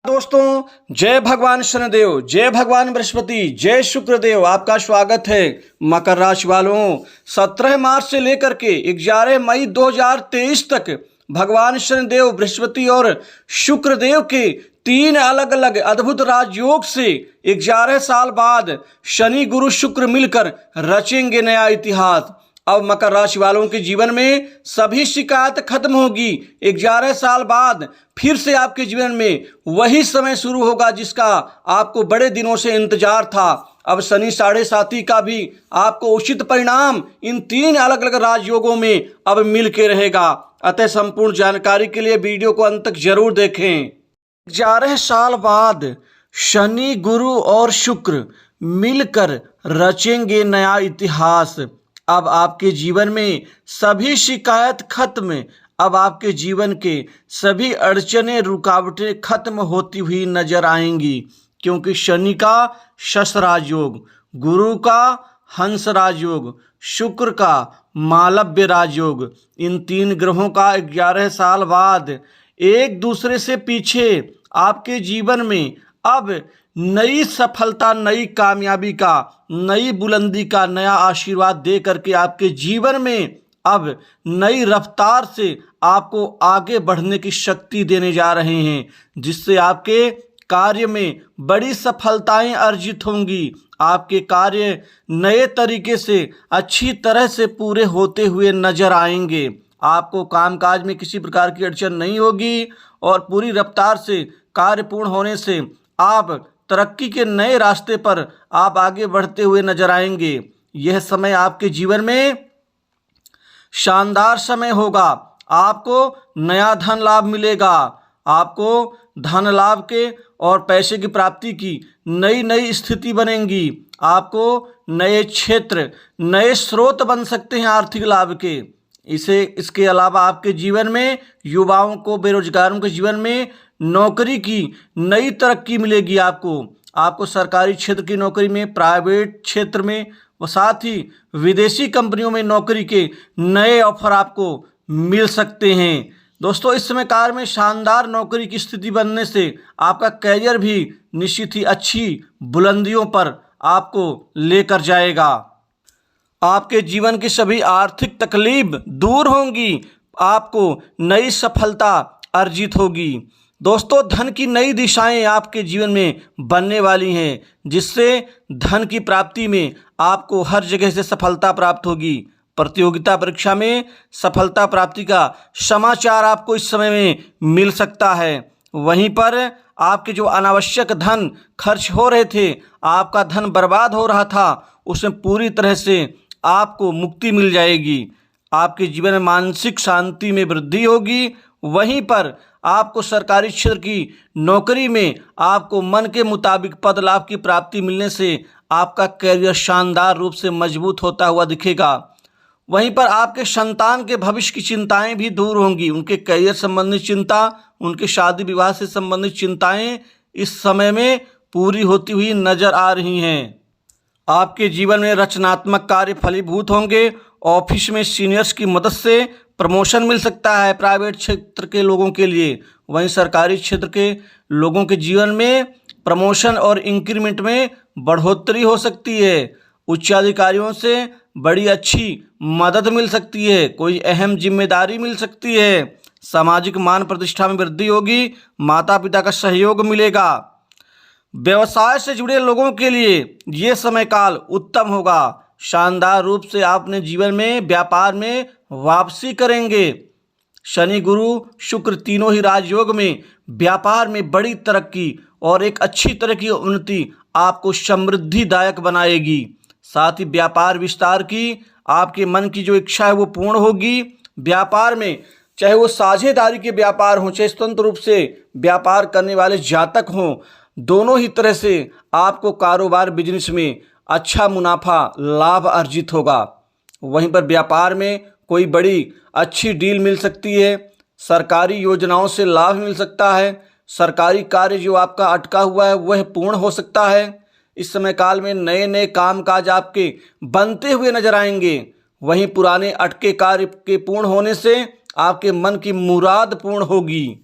दोस्तों, जय भगवान शनिदेव, जय भगवान बृहस्पति, जय शुक्रदेव। आपका स्वागत है। मकर राशि वालों, 17 मार्च से लेकर के 11 मई 2023 तक भगवान शनिदेव, बृहस्पति और शुक्रदेव के 3 अलग अलग अद्भुत राजयोग से 11 साल बाद शनि गुरु शुक्र मिलकर रचेंगे नया इतिहास। अब मकर राशि वालों के जीवन में सभी शिकायत खत्म होगी। 11 साल बाद फिर से आपके जीवन में वही समय शुरू होगा जिसका आपको बड़े दिनों से इंतजार था। अब शनि साढ़े साथी का भी आपको उचित परिणाम इन 3 अलग अलग राजयोगों में अब मिल के रहेगा। अतः संपूर्ण जानकारी के लिए वीडियो को अंत तक जरूर देखें। 11 साल बाद शनि गुरु और शुक्र मिलकर रचेंगे नया इतिहास। अब आपके जीवन में सभी शिकायत खत्म, अब आपके जीवन के सभी अड़चने रुकावटें खत्म होती हुई नजर आएंगी, क्योंकि शनि का शश राजयोग, गुरु का हंस राजयोग, शुक्र का मालव्य राजयोग, इन 3 ग्रहों का 11 साल बाद एक दूसरे से पीछे आपके जीवन में अब नई सफलता, नई कामयाबी का, नई बुलंदी का नया आशीर्वाद दे करके आपके जीवन में अब नई रफ्तार से आपको आगे बढ़ने की शक्ति देने जा रहे हैं, जिससे आपके कार्य में बड़ी सफलताएं अर्जित होंगी। आपके कार्य नए तरीके से अच्छी तरह से पूरे होते हुए नजर आएंगे। आपको कामकाज में किसी प्रकार की अड़चन नहीं होगी और पूरी रफ्तार से कार्य पूर्ण होने से आप तरक्की के नए रास्ते पर आप आगे बढ़ते हुए नजर आएंगे। यह समय आपके जीवन में शानदार समय होगा। आपको नया धन लाभ मिलेगा। आपको धन लाभ के और पैसे की प्राप्ति की नई नई स्थिति बनेंगी। आपको नए क्षेत्र, नए स्रोत बन सकते हैं आर्थिक लाभ के। इसके अलावा आपके जीवन में युवाओं को, बेरोजगारों के जीवन में नौकरी की नई तरक्की मिलेगी। आपको सरकारी क्षेत्र की नौकरी में, प्राइवेट क्षेत्र में और साथ ही विदेशी कंपनियों में नौकरी के नए ऑफर आपको मिल सकते हैं। दोस्तों, इस समय कार में शानदार नौकरी की स्थिति बनने से आपका करियर भी निश्चित ही अच्छी बुलंदियों पर आपको लेकर जाएगा। आपके जीवन की सभी आर्थिक तकलीफ दूर होंगी। आपको नई सफलता अर्जित होगी। दोस्तों, धन की नई दिशाएं आपके जीवन में बनने वाली हैं, जिससे धन की प्राप्ति में आपको हर जगह से सफलता प्राप्त होगी। प्रतियोगिता परीक्षा में सफलता प्राप्ति का समाचार आपको इस समय में मिल सकता है। वहीं पर आपके जो अनावश्यक धन खर्च हो रहे थे, आपका धन बर्बाद हो रहा था, उसमें पूरी तरह से आपको मुक्ति मिल जाएगी। आपके जीवन में मानसिक शांति में वृद्धि होगी। वहीं पर आपको सरकारी क्षेत्र की नौकरी में आपको मन के मुताबिक पद लाभ की प्राप्ति मिलने से आपका करियर शानदार रूप से मजबूत होता हुआ दिखेगा। वहीं पर आपके संतान के भविष्य की चिंताएं भी दूर होंगी। उनके करियर संबंधित चिंता, उनके शादी विवाह से संबंधित चिंताएं इस समय में पूरी होती हुई नजर आ रही हैं। आपके जीवन में रचनात्मक कार्य फलीभूत होंगे। ऑफिस में सीनियर्स की मदद से प्रमोशन मिल सकता है प्राइवेट क्षेत्र के लोगों के लिए। वहीं सरकारी क्षेत्र के लोगों के जीवन में प्रमोशन और इंक्रीमेंट में बढ़ोतरी हो सकती है। उच्चाधिकारियों से बड़ी अच्छी मदद मिल सकती है। कोई अहम जिम्मेदारी मिल सकती है। सामाजिक मान प्रतिष्ठा में वृद्धि होगी। माता पिता का सहयोग मिलेगा। व्यवसाय से जुड़े लोगों के लिए ये समय काल उत्तम होगा। शानदार रूप से आप अपने जीवन में, व्यापार में वापसी करेंगे। शनि गुरु शुक्र तीनों ही राजयोग में व्यापार में बड़ी तरक्की और एक अच्छी तरह की उन्नति आपको समृद्धिदायक बनाएगी। साथ ही व्यापार विस्तार की आपके मन की जो इच्छा है वो पूर्ण होगी। व्यापार में चाहे वो साझेदारी के व्यापार हों, चाहे स्वतंत्र रूप से व्यापार करने वाले जातक हों, दोनों ही तरह से आपको कारोबार बिजनेस में अच्छा मुनाफा लाभ अर्जित होगा। वहीं पर व्यापार में कोई बड़ी अच्छी डील मिल सकती है। सरकारी योजनाओं से लाभ मिल सकता है। सरकारी कार्य जो आपका अटका हुआ है वह पूर्ण हो सकता है। इस समय काल में नए नए कामकाज आपके बनते हुए नजर आएंगे। वहीं पुराने अटके कार्य के पूर्ण होने से आपके मन की मुराद पूर्ण होगी।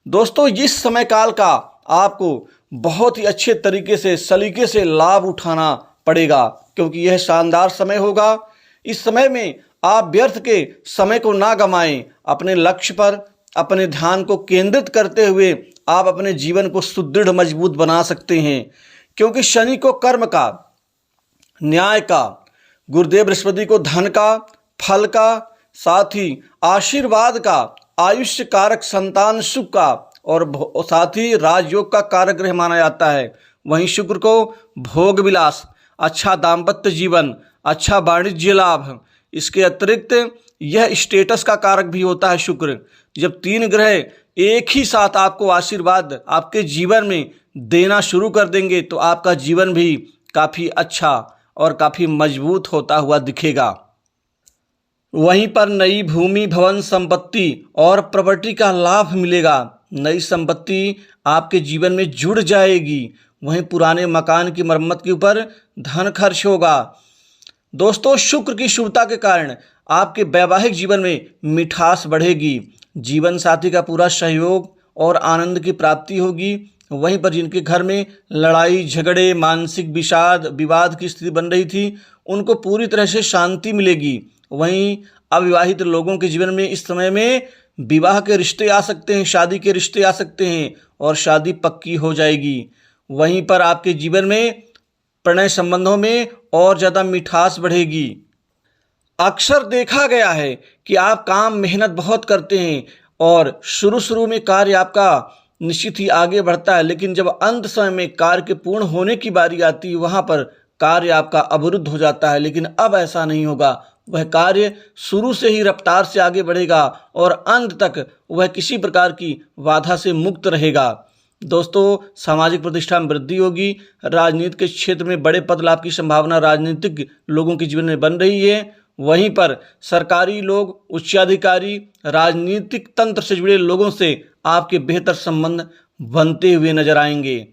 दोस्तों, इस समय काल का आपको बहुत ही अच्छे तरीके से सलीके से लाभ उठाना पड़ेगा, क्योंकि यह शानदार समय होगा। इस समय में आप व्यर्थ के समय को ना गंवाएं। अपने लक्ष्य पर अपने ध्यान को केंद्रित करते हुए आप अपने जीवन को सुदृढ़ मजबूत बना सकते हैं, क्योंकि शनि को कर्म का, न्याय का, गुरुदेव बृहस्पति को धन का, फल का, साथ ही आशीर्वाद का, आयुष्य कारक, संतान सुख का और साथ ही राजयोग का कारक ग्रह माना जाता है। वहीं शुक्र को भोग विलास, अच्छा दाम्पत्य जीवन, अच्छा वाणिज्य लाभ, इसके अतिरिक्त यह स्टेटस का कारक भी होता है शुक्र। जब तीन ग्रह एक ही साथ आपको आशीर्वाद आपके जीवन में देना शुरू कर देंगे तो आपका जीवन भी काफ़ी अच्छा और काफ़ी मजबूत होता हुआ दिखेगा। वहीं पर नई भूमि, भवन, संपत्ति और प्रॉपर्टी का लाभ मिलेगा। नई संपत्ति आपके जीवन में जुड़ जाएगी। वहीं पुराने मकान की मरम्मत के ऊपर धन खर्च होगा। दोस्तों, शुक्र की शुभता के कारण आपके वैवाहिक जीवन में मिठास बढ़ेगी। जीवन साथी का पूरा सहयोग और आनंद की प्राप्ति होगी। वहीं पर जिनके घर में लड़ाई झगड़े, मानसिक विषाद, विवाद की स्थिति बन रही थी, उनको पूरी तरह से शांति मिलेगी। वहीं अविवाहित लोगों के जीवन में इस समय में विवाह के रिश्ते आ सकते हैं, शादी के रिश्ते आ सकते हैं और शादी पक्की हो जाएगी। वहीं पर आपके जीवन में प्रणय संबंधों में और ज़्यादा मिठास बढ़ेगी। अक्सर देखा गया है कि आप काम मेहनत बहुत करते हैं और शुरू में कार्य आपका निश्चित ही आगे बढ़ता है, लेकिन जब अंत समय में कार्य के पूर्ण होने की बारी आती है, वहाँ पर कार्य आपका अवरुद्ध हो जाता है। लेकिन अब ऐसा नहीं होगा। वह कार्य शुरू से ही रफ्तार से आगे बढ़ेगा और अंत तक वह किसी प्रकार की बाधा से मुक्त रहेगा। दोस्तों, सामाजिक प्रतिष्ठा में वृद्धि होगी। राजनीति के क्षेत्र में बड़े पद लाभ की संभावना राजनीतिक लोगों के जीवन में बन रही है। वहीं पर सरकारी लोग, उच्चाधिकारी, राजनीतिक तंत्र से जुड़े लोगों से आपके बेहतर संबंध बनते हुए नजर आएंगे।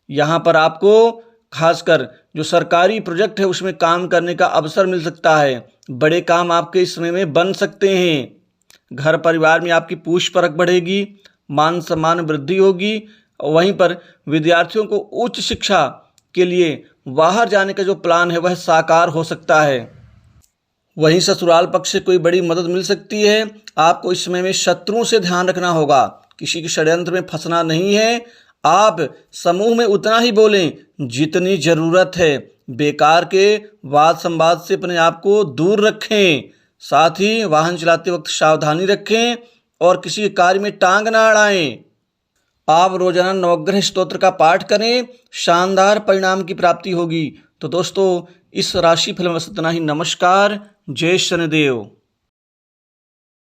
यहाँ पर आपको खासकर जो सरकारी प्रोजेक्ट है उसमें काम करने का अवसर मिल सकता है। बड़े काम आपके इस समय में बन सकते हैं। घर परिवार में आपकी पूछ परख बढ़ेगी, मान सम्मान वृद्धि होगी। वहीं पर विद्यार्थियों को उच्च शिक्षा के लिए बाहर जाने का जो प्लान है वह साकार हो सकता है। वहीं ससुराल पक्ष से कोई बड़ी मदद मिल सकती है। आपको इस समय में शत्रुओं से ध्यान रखना होगा। किसी के षड्यंत्र में फंसना नहीं है। आप समूह में उतना ही बोलें जितनी ज़रूरत है। बेकार के वाद संवाद से अपने आप को दूर रखें। साथ ही वाहन चलाते वक्त सावधानी रखें और किसी कार्य में टांग ना अड़ाएं। आप रोजाना नवग्रह स्तोत्र का पाठ करें, शानदार परिणाम की प्राप्ति होगी। तो दोस्तों, इस राशि फल में बस इतना ही। नमस्कार। जय शनिदेव।